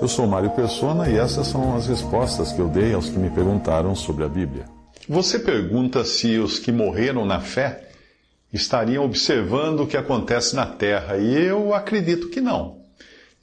Eu sou Mário Persona e essas são as respostas que eu dei aos que me perguntaram sobre a Bíblia. Você pergunta se os que morreram na fé estariam observando o que acontece na Terra, e eu acredito que não.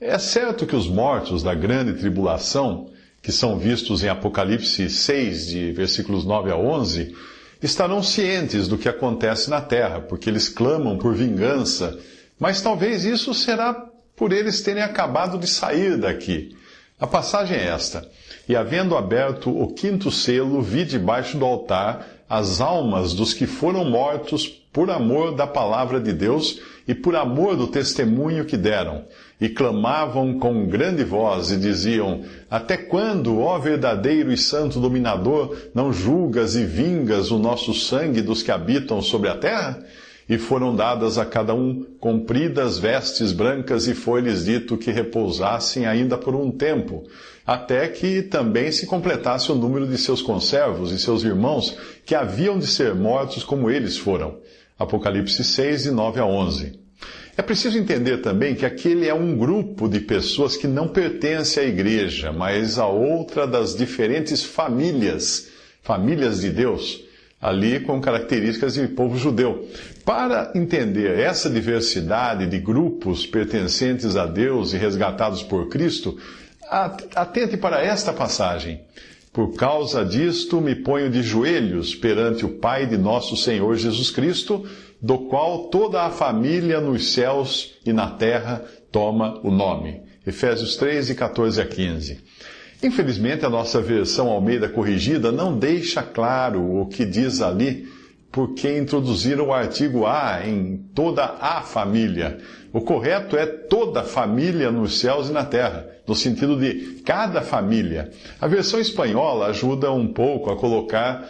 É certo que os mortos da grande tribulação, que são vistos em Apocalipse 6, de versículos 9 a 11, estarão cientes do que acontece na Terra, porque eles clamam por vingança, mas talvez isso será por eles terem acabado de sair daqui. A passagem é esta: E havendo aberto o quinto selo, vi debaixo do altar as almas dos que foram mortos por amor da palavra de Deus e por amor do testemunho que deram, e clamavam com grande voz e diziam: Até quando, ó verdadeiro e santo dominador, não julgas e vingas o nosso sangue dos que habitam sobre a terra? E foram dadas a cada um compridas vestes brancas, e foi-lhes dito que repousassem ainda por um tempo, até que também se completasse o número de seus conservos e seus irmãos, que haviam de ser mortos como eles foram. Apocalipse 6, de 9 a 11. É preciso entender também que aquele é um grupo de pessoas que não pertence à igreja, mas a outra das diferentes famílias de Deus, ali com características de povo judeu. Para entender essa diversidade de grupos pertencentes a Deus e resgatados por Cristo, atente para esta passagem. Por causa disto me ponho de joelhos perante o Pai de nosso Senhor Jesus Cristo, do qual toda a família nos céus e na terra toma o nome. Efésios 3, de 14 a 15. Infelizmente, a nossa versão Almeida Corrigida não deixa claro o que diz ali, porque introduziram o artigo a em toda a família. O correto é toda a família nos céus e na terra, no sentido de cada família. A versão espanhola ajuda um pouco a colocar,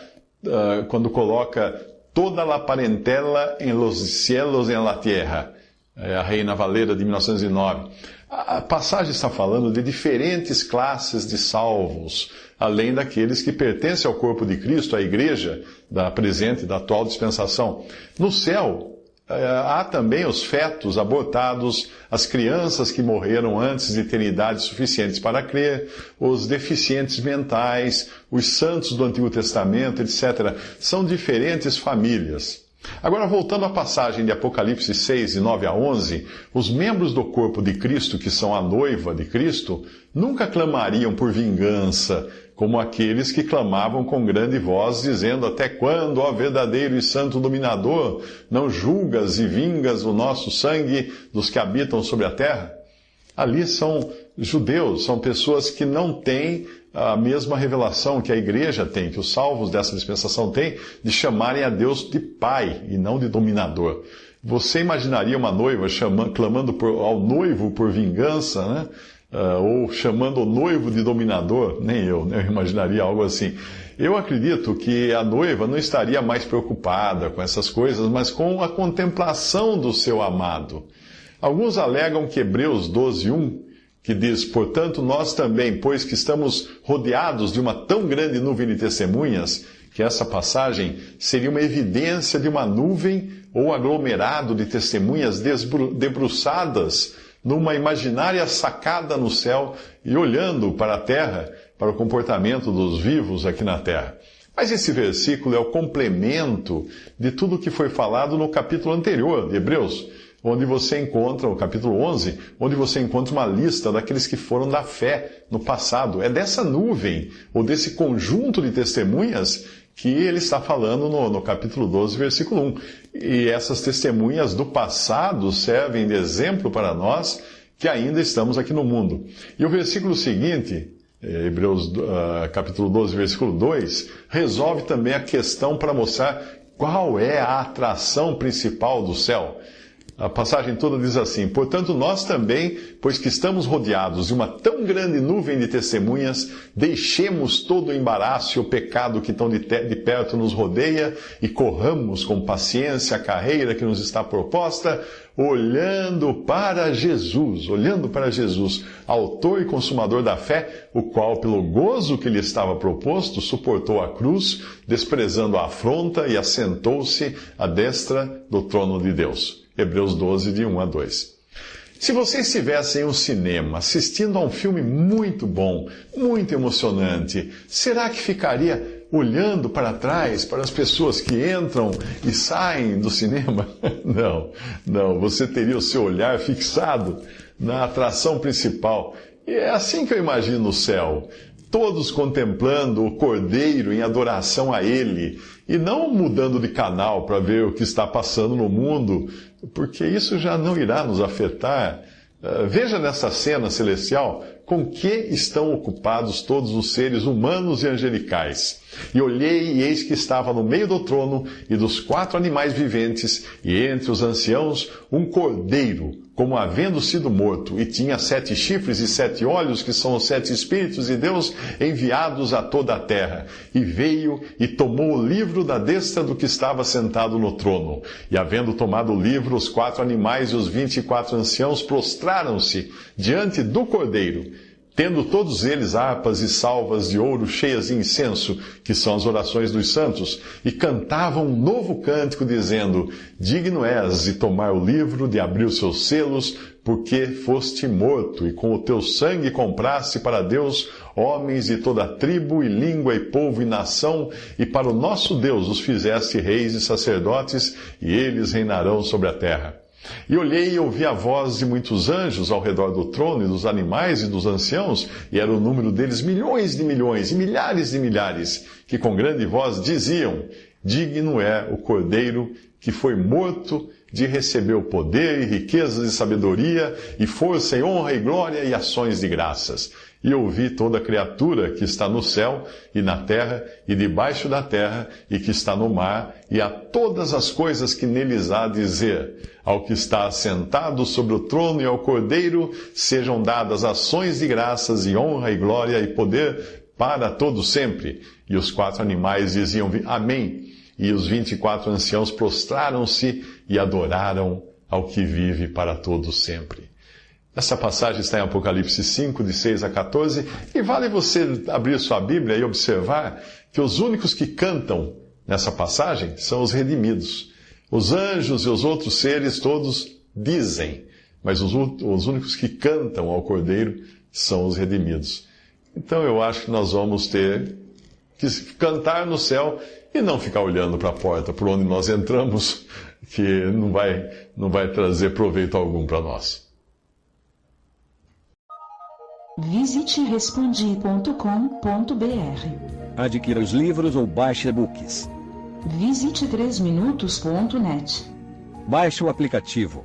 quando coloca toda la parentela en los cielos y en la tierra. A Reina Valera de 1909. A passagem está falando de diferentes classes de salvos, além daqueles que pertencem ao corpo de Cristo, à igreja da presente e da atual dispensação. No céu, há também os fetos abortados, as crianças que morreram antes de terem idade suficientes para crer, os deficientes mentais, os santos do Antigo Testamento, etc. São diferentes famílias. Agora, voltando à passagem de Apocalipse 6, de 9 a 11, os membros do corpo de Cristo, que são a noiva de Cristo, nunca clamariam por vingança, como aqueles que clamavam com grande voz, dizendo: Até quando, ó verdadeiro e santo dominador, não julgas e vingas o nosso sangue dos que habitam sobre a terra? Ali são judeus, são pessoas que não têm a mesma revelação que a igreja tem, que os salvos dessa dispensação têm, de chamarem a Deus de Pai e não de dominador. Você imaginaria uma noiva clamando ao noivo por vingança, né? Ou chamando o noivo de dominador? Nem eu, né? Eu imaginaria algo assim. Eu acredito que a noiva não estaria mais preocupada com essas coisas, mas com a contemplação do seu amado. Alguns alegam que Hebreus 12, 1, que diz: Portanto, nós também, pois que estamos rodeados de uma tão grande nuvem de testemunhas, que essa passagem seria uma evidência de uma nuvem ou aglomerado de testemunhas debruçadas numa imaginária sacada no céu e olhando para a terra, para o comportamento dos vivos aqui na terra. Mas esse versículo é o complemento de tudo o que foi falado no capítulo anterior de Hebreus, onde você encontra, o capítulo 11, onde você encontra uma lista daqueles que foram da fé no passado. É dessa nuvem, ou desse conjunto de testemunhas, que ele está falando no capítulo 12, versículo 1. E essas testemunhas do passado servem de exemplo para nós, que ainda estamos aqui no mundo. E o versículo seguinte, Hebreus capítulo 12, versículo 2, resolve também a questão para mostrar qual é a atração principal do céu. A passagem toda diz assim: Portanto, nós também, pois que estamos rodeados de uma tão grande nuvem de testemunhas, deixemos todo o embaraço e o pecado que tão de perto nos rodeia e corramos com paciência a carreira que nos está proposta, olhando para Jesus, autor e consumador da fé, o qual, pelo gozo que lhe estava proposto, suportou a cruz, desprezando a afronta, e assentou-se à destra do trono de Deus. Hebreus 12, de 1 a 2. Se você estivesse em um cinema assistindo a um filme muito bom, muito emocionante, será que ficaria olhando para trás, para as pessoas que entram e saem do cinema? Não. Você teria o seu olhar fixado na atração principal. E é assim que eu imagino o céu. Todos contemplando o Cordeiro em adoração a Ele, e não mudando de canal para ver o que está passando no mundo, porque isso já não irá nos afetar. Veja nessa cena celestial com que estão ocupados todos os seres humanos e angelicais. E olhei, e eis que estava no meio do trono e dos 4 animais viventes, e entre os anciãos, um cordeiro, como havendo sido morto, e tinha 7 chifres e 7 olhos, que são os 7 Espíritos de Deus enviados a toda a terra. E veio e tomou o livro da destra do que estava sentado no trono. E havendo tomado o livro, os 4 animais e os 24 anciãos prostraram-se diante do cordeiro, tendo todos eles harpas e salvas de ouro cheias de incenso, que são as orações dos santos, e cantavam um novo cântico, dizendo: Digno és de tomar o livro, de abrir os seus selos, porque foste morto, e com o teu sangue compraste para Deus homens de toda tribo, e língua, e povo, e nação, e para o nosso Deus os fizeste reis e sacerdotes, e eles reinarão sobre a terra. E olhei e ouvi a voz de muitos anjos ao redor do trono, e dos animais e dos anciãos, e era o número deles milhões de milhões, e milhares de milhares, que com grande voz diziam: Digno é o Cordeiro que foi morto de receber o poder, e riquezas e sabedoria, e força, e honra, e glória, e ações de graças. E ouvi toda criatura que está no céu, e na terra, e debaixo da terra, e que está no mar, e a todas as coisas que neles há dizer: Ao que está assentado sobre o trono e ao Cordeiro sejam dadas ações de graças, e honra, e glória, e poder para todo sempre. E os 4 animais diziam: Amém. E os 24 anciãos prostraram-se e adoraram ao que vive para todo sempre. Essa passagem está em Apocalipse 5, de 6 a 14, e vale você abrir sua Bíblia e observar que os únicos que cantam nessa passagem são os redimidos. Os anjos e os outros seres todos dizem, mas os únicos que cantam ao Cordeiro são os redimidos. Então eu acho que nós vamos ter que cantar no céu e não ficar olhando para a porta por onde nós entramos, que não vai trazer proveito algum para nós. Visite respondi.com.br. Adquira os livros ou baixe e-books. Visite 3minutos.net. Baixe o aplicativo.